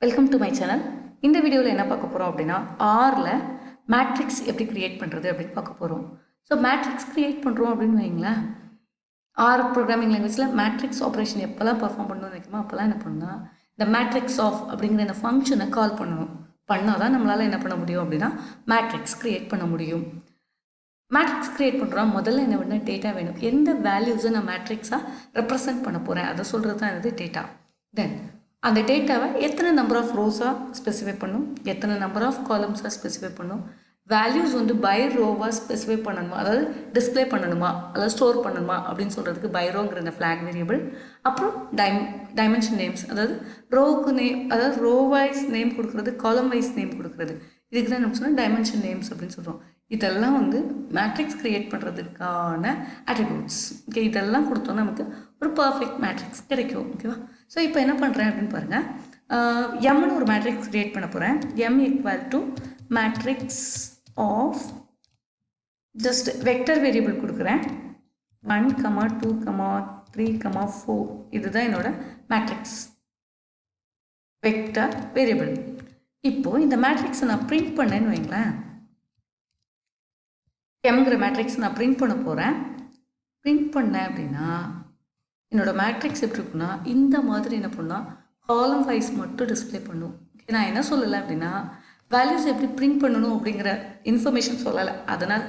Welcome to my channel. இந்த வீடியோவில் என்ன பார்க்க போகிறோம் அப்படின்னா ஆரில் மேட்ரிக்ஸ் எப்படி க்ரியேட் பண்ணுறது அப்படின்னு பார்க்க போகிறோம். ஸோ மேட்ரிக்ஸ் க்ரியேட் பண்ணுறோம் அப்படின்னு வைங்களேன், ஆர் ப்ரோக்ராமிங் லாங்குவேஜில் மேட்ரிக்ஸ் ஆப்ரேஷன் எப்போல்லாம் பர்ஃபார்ம் பண்ணணும்னு வைக்குமோ அப்போல்லாம் என்ன பண்ணணும்னா இந்த மேட்ரிக்ஸ் ஆஃப் அப்படிங்கிற இந்த ஃபங்க்ஷனை கால் பண்ணணும். பண்ணால் தான் நம்மளால் என்ன பண்ண முடியும் அப்படின்னா மேட்ரிக்ஸ் க்ரியேட் பண்ண முடியும். மேட்ரிக்ஸ் க்ரியேட் பண்ணுறோம், முதல்ல என்ன பண்ண டேட்டா வேணும். எந்த வேல்யூஸை நான் மேட்ரிக்ஸாக ரெப்ரசன்ட் பண்ண போகிறேன் அதை சொல்கிறது தான் இது டேட்டா. தென் அந்த டேட்டாவை எத்தனை நம்பர் ஆஃப் ரோஸாக ஸ்பெசிஃபை பண்ணும், எத்தனை நம்பர் ஆஃப் காலம்ஸாக ஸ்பெசிஃபை பண்ணும், வேல்யூஸ் வந்து பை ரோவாக ஸ்பெசிஃபை பண்ணணுமா, அதாவது டிஸ்பிளே பண்ணணுமா, அதாவது ஸ்டோர் பண்ணணுமா அப்படின்னு சொல்கிறதுக்கு பை ரோங்கிற இந்த ஃப்ளாக் வேரியபிள். அப்புறம் டைமென்ஷன் நேம்ஸ், அதாவது ரோவுக்கு நேம், அதாவது ரோ வைஸ் நேம் கொடுக்குறது, காலம் வைஸ் நேம் கொடுக்குறது, இதுக்கு தான் நம்ம சொன்னால் டைமென்ஷன் நேம்ஸ் அப்படின்னு சொல்கிறோம். இதெல்லாம் வந்து மேட்ரிக்ஸ் க்ரியேட் பண்ணுறதுக்கான அட்ரிபியூட்ஸ். ஓகே, இதெல்லாம் கொடுத்தோன்னா நமக்கு ஒரு பர்ஃபெக்ட் மேட்ரிக்ஸ் கிடைக்கும். ஓகேவா? ஸோ இப்போ என்ன பண்ணுறேன் அப்படின்னு பாருங்கள், எம்னு ஒரு மேட்ரிக்ஸ் க்ரியேட் பண்ண போகிறேன். M equal to matrix of just vector variable கொடுக்குறேன். 1, 2, 3, 4 இதுதான் என்னோட மேட்ரிக்ஸ் வெக்டர் வேரியபிள். இப்போது இந்த மேட்ரிக்ஸை நான் பிரிண்ட் பண்ணேன்னு வைங்களேன், எம்ங்கிற மேட்ரிக்ஸ் நான் பிரிண்ட் பண்ண போகிறேன். பிரிண்ட் பண்ணேன் அப்படின்னா என்னோடய மேட்ரிக்ஸ் எப்படி இருக்குன்னா இந்த மாதிரி என்ன பண்ணால் காலம் வைஸ் மட்டும் டிஸ்பிளே பண்ணும். நான் என்ன சொல்லலை அப்படின்னா வேல்யூஸ் எப்படி பிரிண்ட் பண்ணணும் அப்படிங்கிற இன்ஃபர்மேஷன் சொல்லலை. அதனால்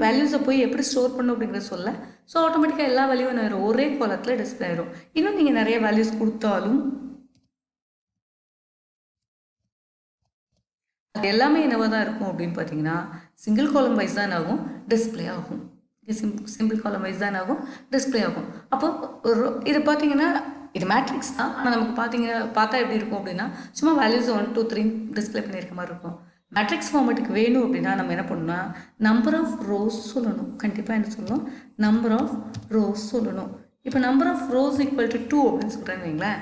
வேல்யூஸை போய் எப்படி ஸ்டோர் பண்ணணும் அப்படிங்கிறத சொல்ல. ஸோ ஆட்டோமேட்டிக்காக எல்லா வேல்யூவும் என்ன ஆயிரும், ஒரே காலத்தில் டிஸ்பிளே ஆயிரும். இன்னும் நீங்கள் நிறைய வேல்யூஸ் கொடுத்தாலும் அது எல்லாமே என்னவாக தான் இருக்கும் அப்படின்னு பார்த்தீங்கன்னா சிங்கிள் காலம் வைஸ் தான் ஆகும், டிஸ்பிளே ஆகும். சிம்பிள் காலம் வைஸ் தான் ஆகும், டிஸ்பிளே ஆகும். அப்போ இது பார்த்தீங்கன்னா இது மேட்ரிக்ஸ் தான், ஆனால் நமக்கு பார்த்தா எப்படி இருக்கும் அப்படின்னா சும்மா வேல்யூஸ் 1, 2, 3 டிஸ்பிளே பண்ணியிருக்க மாதிரி இருக்கும். மேட்ரிக்ஸ் ஃபார்மேட்டுக்கு வேணும் அப்படின்னா நம்ம என்ன பண்ணணும்னா நம்பர் ஆஃப் ரோஸ் சொல்லணும். கண்டிப்பாக என்ன சொல்லணும், நம்பர் ஆஃப் ரோஸ் சொல்லணும். இப்போ number of rows equal to 2 அப்படின்னு சொல்கிறேன்னு வைங்களேன்,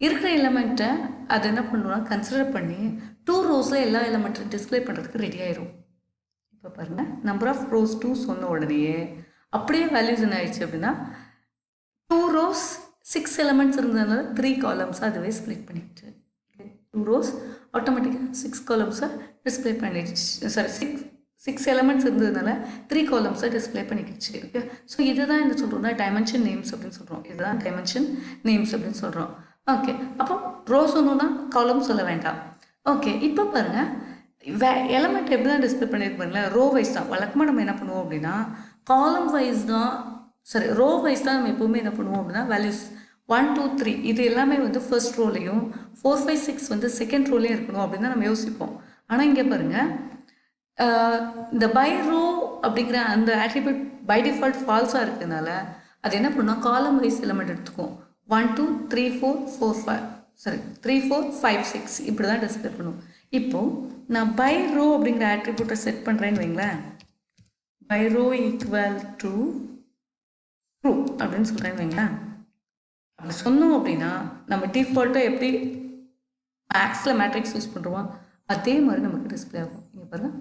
இருக்கிற எலமெண்ட்டை அதை என்ன பண்ணணும்னா கன்சிடர் பண்ணி 2 ரோஸில் எல்லா எலமெண்ட்டும் டிஸ்பிளே பண்ணுறதுக்கு ரெடி ஆயிரும். இப்போ பாருங்கள், நம்பர் ஆஃப் ரோஸ் 2 சொன்ன உடனேயே அப்படியே வேல்யூஸ் என்ன ஆயிடுச்சு அப்படின்னா 2 ரோஸ் 6 எலமெண்ட்ஸ் இருந்ததுனால 3 காலம்ஸ் அதுவே ஸ்ப்ளிட் பண்ணிடுச்சு. 2 ரோஸ் ஆட்டோமேட்டிக்காக 6 காலம்ஸை டிஸ்பிளே பண்ணிடுச்சு. சாரி, 6 எலமெண்ட்ஸ் இருந்ததுனால 3 காலம்ஸை டிஸ்பிளே பண்ணிக்கிடுச்சு. ஓகே, ஸோ இதுதான் என்ன சொல்கிறோம்னா டைமென்ஷன் நேம்ஸ் அப்படின்னு சொல்கிறோம். இதுதான் டைமென்ஷன் நேம்ஸ் அப்படின்னு சொல்கிறோம். ஓகே, அப்போ ரோ சொல்லணும்னா காலம் சொல்ல வேண்டாம். ஓகே, இப்போ பாருங்கள் எலமெண்ட் எப்படி தான் டிஸ்பிளே பண்ணியிருக்கு பாருங்களேன், ரோ வைஸ் தான். வழக்கமாக நம்ம என்ன பண்ணுவோம் அப்படின்னா காலம் வைஸ் தான், சரி ரோ வைஸ் தான் நம்ம எப்போவுமே என்ன பண்ணுவோம் அப்படின்னா வேல்யூஸ் 1, 2, 3 இது எல்லாமே வந்து ஃபர்ஸ்ட் ரோலையும் 4, 5, 6 வந்து செகண்ட் ரோலையும் இருக்கணும் அப்படின்னு தான் நம்ம யோசிப்போம். ஆனால் இங்கே பாருங்கள், இந்த பை ரோ அப்படிங்கிற அந்த ஆட்ரிபியூட் பை டிஃபால்ட் ஃபால்ஸாக இருக்கிறதுனால அது என்ன பண்ணுவோம், காலம் வைஸ் எலமெண்ட் எடுத்துக்கும். 1, 2, 3, 4, 5 3, 4, 5, 6 இப்படி தான் டிஸ்பிளே பண்ணும். இப்போது நான் பை ரோ அப்படிங்கிற ஆட்ரிபியூட்டை செட் பண்ணுறேன்னு வைங்களேன், by row equal to true அப்படின்னு சொல்கிறேன்னு வைங்களேன். அப்படி சொன்னோம் அப்படின்னா நம்ம டிஃபால்ட்டாக எப்படி மேக்ஸில் மேட்ரிக்ஸ் யூஸ் பண்ணுறோமோ அதே மாதிரி நமக்கு டிஸ்பிளே ஆகும். இங்கே பாருங்கள்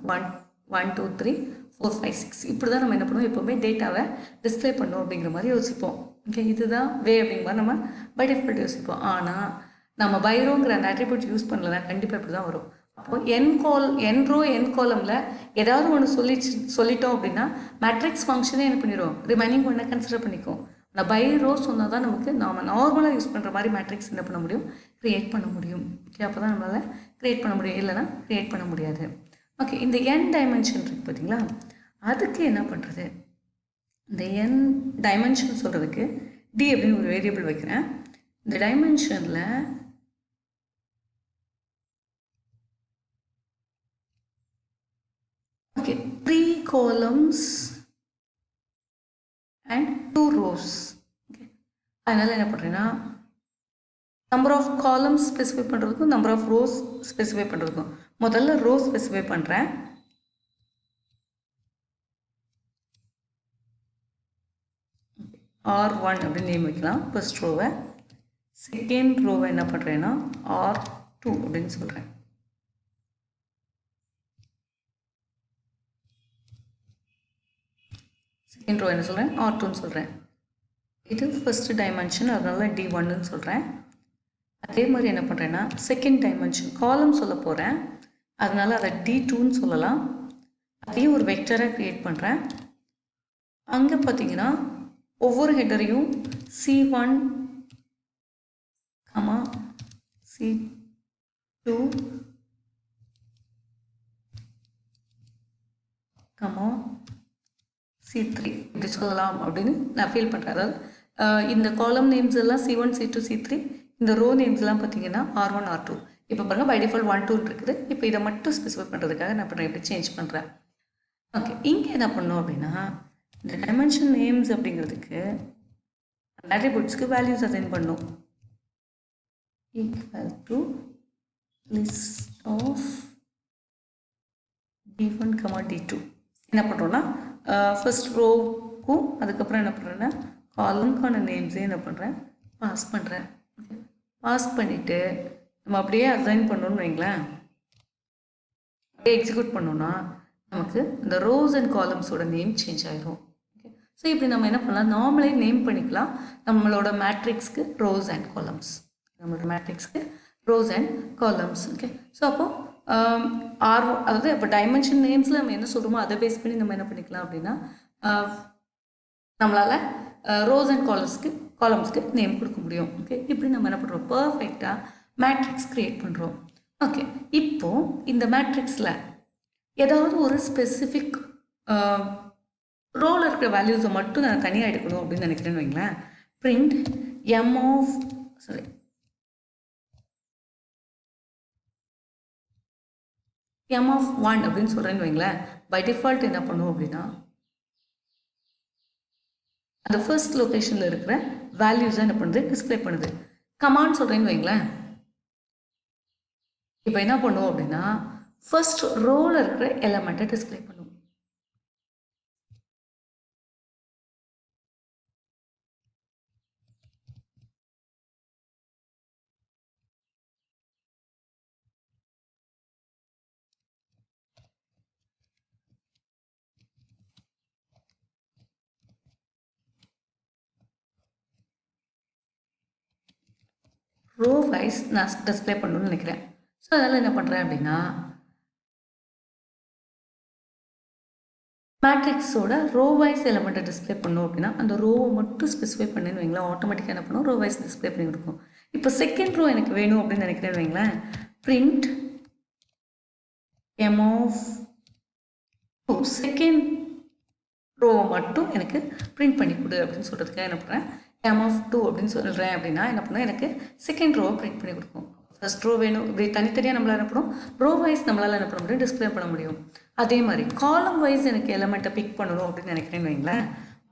1, 2, 3, 4, 5, 6 இப்படி தான் நம்ம என்ன பண்ணுவோம், எப்போவுமே டேட்டாவை டிஸ்பிளே பண்ணோம் அப்படிங்கிற மாதிரி யோசிப்போம். ஓகே, இதுதான் வே அப்படிங்கிற மாதிரி நம்ம பை டிஃபால்ட் யோசிப்போம். ஆனால் நம்ம பைரோங்கிற அந்த ஆட்ரிபியூட் யூஸ் பண்ணலன்னா கண்டிப்பாக இப்படி தான் வரும். அப்போது என் ரோ என் காலமில் ஏதாவது ஒன்று சொல்லிட்டோம் அப்படின்னா மேட்ரிக்ஸ் ஃபங்க்ஷனே என்ன பண்ணிடும், ரிமைனிங் ஒன்றை கன்சிடர் பண்ணிக்கும். நான் பை ரோ சொன்னால் தான் நமக்கு நம்ம நார்மலாக யூஸ் பண்ணுற மாதிரி மேட்ரிக்ஸ் என்ன பண்ண முடியும், க்ரியேட் பண்ண முடியும். ஓகே, அப்போ தான் நம்மளால் க்ரியேட் பண்ண முடியும், இல்லைனா க்ரியேட் பண்ண முடியாது. ஓகே, இந்த என் டைமென்ஷன் இருக்குது பார்த்தீங்களா, அதுக்கு என்ன பண்ணுறது, இந்த என் டைமென்ஷன் சொல்கிறதுக்கு டி அப்படின்னு ஒரு வேரியபிள் வைக்கிறேன். இந்த டைமென்ஷனில் okay 3 columns and 2 rows. Okay, அதனால் என்ன பண்ணுறேன்னா நம்பர் ஆஃப் காலம்ஸ் ஸ்பெசிஃபை பண்ணுறதுக்கும் நம்பர் ஆஃப் ரோஸ் ஸ்பெசிஃபை பண்ணுறதுக்கும் முதல்ல ரோ ஸ்பெசிஃபை பண்ணுறேன். R1 அப்படின்னு நேம் வைக்கலாம் ஃபர்ஸ்ட் ரோவை. செகண்ட் ரோவை என்ன பண்ணுறேன்னா R2 அப்படின்னு சொல்கிறேன். செகண்ட் ரோ என்ன சொல்கிறேன், R2ன்னு சொல்கிறேன். இது ஃபர்ஸ்ட் டைமென்ஷன், அதனால D1ன்னு சொல்கிறேன். அதே மாதிரி என்ன பண்ணுறேன்னா செகண்ட் டைமென்ஷன் காலம் சொல்ல போகிறேன், அதனால் அதை D2ன்னு சொல்லலாம். அதையும் ஒரு வெக்டராக க்ரியேட் பண்ணுறேன். அங்கே பார்த்தீங்கன்னா ஒவ்வொரு ஹெட்டரையும் C1, C2, C3 இப்படி சொல்லலாம் அப்படின்னு நான் ஃபீல் பண்ணுறேன். அதாவது இந்த காலம் நேம்ஸ் எல்லாம் C1, C2, C3, இந்த ரோ நேம்ஸ்லாம் பார்த்தீங்கன்னா R1, R2. இப்போ பாருங்கள் பை டிஃபால்ட் 1, 2 இருக்குது. இப்போ இதை மட்டும் ஸ்பெசிஃபை பண்ணுறதுக்காக நான் பண்ணுறேன், இப்படி சேஞ்ச் பண்ணுறேன். ஓகே, இங்கே என்ன பண்ணோம் அப்படின்னா இந்த டைமென்ஷன் நேம்ஸ் அப்படிங்கிறதுக்கு அட்ரிபியூட்ஸ்க்கு வேல்யூஸ் அசைன் பண்ணோம். Equal to list of D1, D2. என்ன பண்ணுறோன்னா ஃபர்ஸ்ட் ரோவுக்கும் அதுக்கப்புறம் என்ன பண்ணுறேன்னா காலம்க்கான நேம்ஸே என்ன பண்ணுறேன் பாஸ் பண்ணுறேன். பாஸ் பண்ணிவிட்டு நம்ம அப்படியே அசைன் பண்ணோன்னு வைங்களேன், அப்படியே எக்ஸிக்யூட் பண்ணோன்னா நமக்கு இந்த ரோஸ் அண்ட் காலம்ஸோட நேம் சேஞ்ச் ஆகிடும். ஓகே, ஸோ இப்படி நம்ம என்ன பண்ணலாம், நார்மலே நேம் பண்ணிக்கலாம் நம்மளோட மேட்ரிக்ஸ்க்கு ரோஸ் அண்ட் காலம்ஸ், நம்மளோட மேட்ரிக்ஸ்க்கு rows and columns. Okay, so அப்போது அதாவது இப்போ டைமென்ஷன் நேம்ஸில் நம்ம என்ன சொல்கிறோமோ அதை பேஸ் பண்ணி நம்ம என்ன பண்ணிக்கலாம் அப்படின்னா நம்மளால் ரோஸ் அண்ட் காலம்ஸ்க்கு நேம் கொடுக்க முடியும். ஓகே, இப்படி நம்ம என்ன பண்ணுறோம், பர்ஃபெக்டாக மேட்ரிக்ஸ் க்ரியேட் பண்ணுறோம். ஓகே, இப்போது இந்த மேட்ரிக்ஸில் ஏதாவது ஒரு ஸ்பெசிஃபிக் ரோவில் இருக்கிற வேல்யூஸை மட்டும் நான் தனியாக எடுக்கணும் அப்படின்னு நினைக்கிறேன்னு வைங்களேன். பிரிண்ட் m of 1 அப்படின்னு சொல்கிறேன்னு வைங்களேன். பை டிஃபால்ட் என்ன பண்ணுவோம் அப்படின்னா அந்த ஃபர்ஸ்ட் லொக்கேஷனில் இருக்கிற வேல்யூஸை என்ன பண்ணுது, டிஸ்பிளே பண்ணுது. கமாண்ட் சொல்கிறேன்னு வைங்களேன். இப்போ என்ன பண்ணுவோம் அப்படின்னா ஃபர்ஸ்ட் ரோவில் இருக்கிற எலமெண்ட்டை டிஸ்பிளே பண்ணுவோம். ரோ வைஸ் நான் டிஸ்பிளே பண்ணணும்னு நினைக்கிறேன். ஸோ அதனால் என்ன பண்ணுறேன் அப்படின்னா மேட்ரிக்ஸோட ரோ வைஸ் எலமெண்ட்டை டிஸ்பிளே பண்ணோம் அப்படின்னா அந்த ரோவை மட்டும் ஸ்பெசிஃபை பண்ணுன்னு வைங்களேன், ஆட்டோமேட்டிக்காக என்ன பண்ணும், ரோ வைஸ் டிஸ்பிளே பண்ணி கொடுக்கும். இப்போ செகண்ட் ரோ எனக்கு வேணும் அப்படின்னு நினைக்கிறேன்னு வைங்களேன். பிரிண்ட் m of 2 செகண்ட் ரோவை மட்டும் எனக்கு பிரிண்ட் பண்ணி கொடு அப்படின்னு சொல்கிறதுக்காக என்ன பண்ணுறேன், m of 2 அப்படின்னு சொல்கிறேன் அப்படின்னா என்ன பண்ணால் எனக்கு செகண்ட் ரோவை பிரிண்ட் பண்ணி கொடுக்கும். ஃபர்ஸ்ட் ரோ வேணும், இப்படி தனித்தனியாக நம்மளால் என்ன பண்ணும், ரோ வைஸ் நம்மளால் என்ன பண்ண முடியும், டிஸ்பிளே பண்ண முடியும். அதே மாதிரி காலம் வைஸ் எனக்கு எலமெண்ட்டை பிக் பண்ணணும் அப்படின்னு நினைக்கிறேன்னு வைங்களேன்.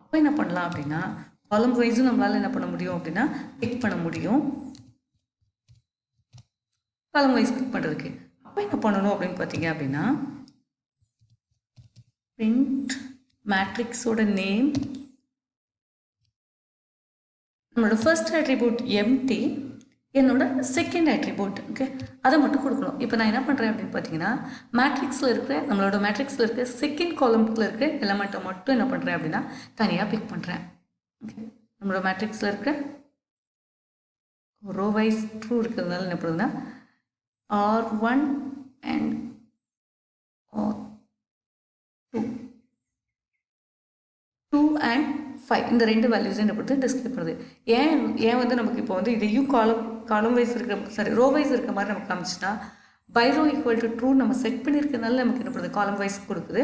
அப்போ என்ன பண்ணலாம் அப்படின்னா காலம் வைஸும் நம்மளால் என்ன பண்ண முடியும் அப்படின்னா பிக் பண்ண முடியும். காலம் வைஸ் பிக் பண்ணுறதுக்கு அப்போ என்ன பண்ணணும் அப்படின்னு பார்த்தீங்க அப்படின்னா பிரிண்ட் மேட்ரிக்ஸோட நேம், நம்மளோட ஃபர்ஸ்ட் அட்ரிபியூட் எம்டி, என்னோட செகண்ட் அட்ரிபியூட். ஓகே, அதை மட்டும் கொடுக்கணும். இப்போ நான் என்ன பண்ணுறேன் அப்படின்னு பார்த்தீங்கன்னா நம்மளோட மேட்ரிக்ஸில் இருக்கிற செகண்ட் காலம்ல இருக்கிற எலமெண்ட்டை மட்டும் என்ன பண்ணுறேன் அப்படின்னா தனியாக பிக் பண்ணுறேன். ஓகே, நம்மளோட மேட்ரிக்ஸில் இருக்கிற ரோ வைஸ் ட்ரூ இருக்கிறதுனால என்ன பண்ணுதுன்னா R1 and R2 and 5 இந்த ரெண்டு வேல்யூஸை என்ன பண்ணுறது, டிஸ்பிளே பண்ணுறது. ஏன் வந்து நமக்கு இப்போ வந்து இதையும் காலம் வைஸ் இருக்கிற ரோ வைஸ் இருக்கிற மாதிரி நமக்கு காமிச்சுன்னா by row equal to true நம்ம செட் பண்ணியிருக்கிறதுனால நமக்கு என்ன பண்ணுறது, காலம் வைஸ் கொடுக்குது,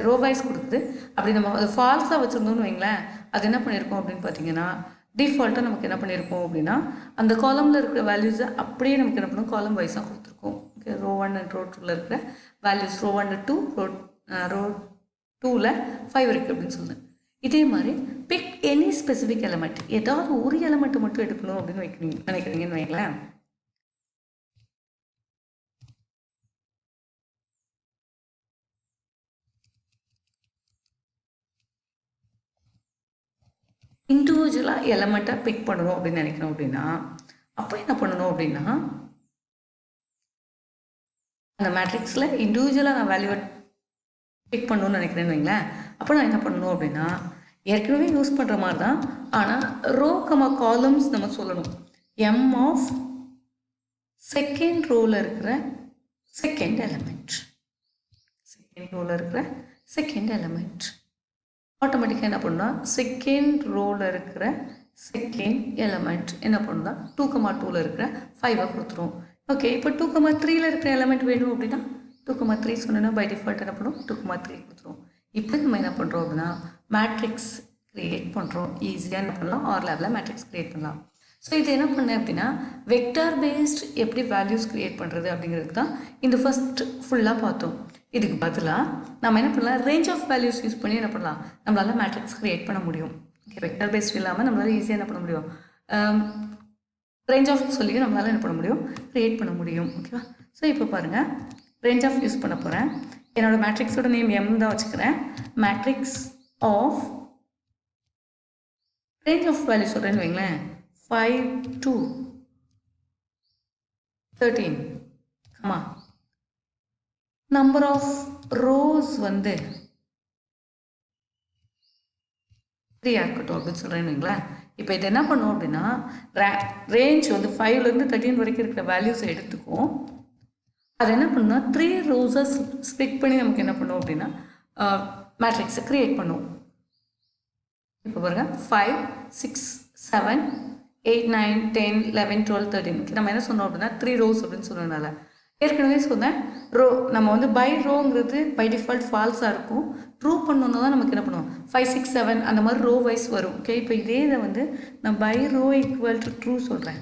ரோ வைஸ் கொடுக்குது. அப்படி நம்ம அது ஃபால்ஸாக வச்சுருந்தோம்னு வைங்களேன், அது என்ன பண்ணியிருக்கோம் அப்படின்னு பார்த்தீங்கன்னா டிஃபால்ட்டாக நமக்கு என்ன பண்ணியிருக்கோம் அப்படின்னா அந்த காலமில் இருக்கிற வேல்யூஸை அப்படியே நமக்கு என்ன பண்ணும், காலம் வைஸாக கொடுத்துருக்கோம். ஓகே, ரோ 1 அண்ட் ரோ 2ல் இருக்கிற வேல்யூஸ் ரோ 1 2, ரோ 2ல் 5 இருக்குது அப்படின்னு சொல்லுது. இதே மாதிரி பிக் எனி ஸ்பெசிஃபிக் எலமெண்ட், ஏதாவது ஒரு எலமெண்ட்டை மட்டும் எடுக்கணும் அப்படின்னு நினைக்கிறீங்கன்னு வைங்களேன். இண்டிவிஜுவலாக எலமெண்ட்டாக பிக் பண்ணணும் அப்படின்னு நினைக்கணும் அப்படின்னா அப்போ என்ன பண்ணணும் அப்படின்னா அந்த மேட்ரிக்ஸில் இண்டிவிஜுவலாக நான் வேல்யூவை பிக் பண்ணணும்னு நினைக்கிறேன்னு வைங்களேன். அப்போ நான் என்ன பண்ணணும் அப்படின்னா ஏற்கனவே யூஸ் பண்ணுற மாதிரி தான், ஆனால் ரோ காலம்ஸ் நம்ம சொல்லணும். m of செகண்ட் ரோவில் இருக்கிற செகண்ட் எலமெண்ட். செகண்ட் ரோவில் இருக்கிற செகண்ட் எலமெண்ட் ஆட்டோமேட்டிக்காக என்ன பண்ணால் செகண்ட் ரோவில் இருக்கிற செகண்ட் எலமெண்ட் என்ன பண்ணால் 2,2ல் இருக்கிற 5 கொடுத்துரும். ஓகே, இப்போ 2,3ல் இருக்கிற எலமெண்ட் வேணும் அப்படின்னா 2,3 சொன்னோன்னா பை டிஃபால்ட் என்ன பண்ணும் 2,3 கொடுத்துரும். இப்போ நம்ம என்ன பண்ணுறோம் அப்படின்னா மேட்ரிக்ஸ் க்ரியேட் பண்ணுறோம். ஈஸியாக என்ன பண்ணலாம் ஆர் லேபில் மேட்ரிக்ஸ் க்ரியேட் பண்ணலாம். ஸோ இது என்ன பண்ணேன் அப்படின்னா வெக்டார் பேஸ்ட் எப்படி வேல்யூஸ் க்ரியேட் பண்ணுறது அப்படிங்கிறதுக்கு தான் இந்த ஃபஸ்ட் ஃபுல்லாக பார்த்தோம். இதுக்கு பதிலாக நம்ம என்ன பண்ணலாம் ரேஞ்ச் ஆஃப் வேல்யூஸ் யூஸ் பண்ணி என்ன பண்ணலாம் நம்மளால் மேட்ரிக்ஸ் க்ரியேட் பண்ண முடியும். ஓகே, வெக்டார் பேஸ்ட் இல்லாமல் நம்மளால் ஈஸியாக என்ன பண்ண முடியும் ரேஞ்ச் ஆஃப் சொல்லி நம்மளால் என்ன பண்ண முடியும் க்ரியேட் பண்ண முடியும். ஓகேவா? ஸோ இப்போ பாருங்கள் ரேஞ்ச் ஆஃப் யூஸ் பண்ண போகிறேன். என்னோடய மேட்ரிக்ஸோட நேம் எம் தான் வச்சுக்கிறேன். Matrix of range of value சொல்கிறேன்னு வைங்களேன் 5 to 13, comma number of rows வந்து 3 இருக்கட்டும் அப்படின்னு சொல்கிறேன்னு வைங்களேன். இப்போ இது என்ன பண்ணும் அப்படின்னா ரேஞ்ச் வந்து 5லேருந்து 13 வரைக்கும் இருக்கிற வேல்யூஸை எடுத்துக்கும். அது என்ன பண்ணுன்னா 3 ரோஸை ஸ்ப்ளிட் பண்ணி நமக்கு என்ன பண்ணும் அப்படின்னா மேட்ரிக்ஸை க்ரியேட் பண்ணும். இப்போ பாருங்கள் 5, 6, 7, 8, 9, 10, 11, 12, 13 நம்ம என்ன சொன்னோம் அப்படின்னா 3 ரோஸ் அப்படின்னு சொன்னதுனால ஏற்கனவே சொன்னேன் ரோ நம்ம வந்து பை ரோங்கிறது பை டிஃபால்ட் ஃபால்ஸாக இருக்கும். ட்ரூ பண்ணோன்னா தான் நமக்கு என்ன பண்ணுவோம் 5, 6, 7 அந்த மாதிரி ரோ வைஸ் வரும். ஓகே, இப்போ இதே இதை வந்து நான் by row equal to true சொல்கிறேன்.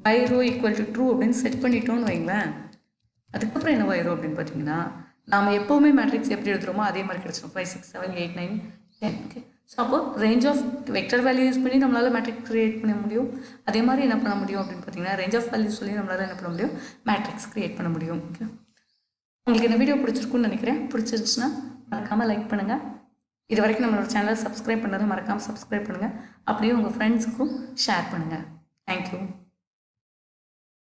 By row equal to true அப்படின்னு செட் பண்ணிட்டோன்னு வைங்களேன். அதுக்கப்புறம் என்ன வரும் அப்படின்னு பார்த்தீங்கன்னா நாம் எப்போவுமே மேட்ரிக்ஸ் எப்படி எழுதுகிறோமோ அதே மாதிரி கிடச்சிடும் 5, 6, 7, 8, 9, 10. ஓகே, ஸோ அப்போ range of vector value use பண்ணி நம்மளால் மேட்ரிக்ஸ் க்ரியேட் பண்ண முடியும். அதே மாதிரி என்ன பண்ண முடியும் அப்படின்னு பார்த்தீங்கன்னா ரேஞ்ச் ஆஃப் வேல்யூ சொல்லி நம்மளால் என்ன பண்ண முடியும் மேட்ரிக்ஸ் க்ரியேட் பண்ண முடியும். ஓகே, உங்களுக்கு இந்த வீடியோ பிடிச்சிருக்குன்னு நினைக்கிறேன். பிடிச்சிருச்சுன்னா மறக்காமல் லைக் பண்ணுங்கள். இது வரைக்கும் நம்மளோட சேனலை சப்ஸ்கிரைப் பண்ணாத மறக்காமல் சப்ஸ்கிரைப் பண்ணுங்கள். அப்படியே உங்கள் ஃப்ரெண்ட்ஸுக்கும் ஷேர் பண்ணுங்கள். தேங்க்யூ.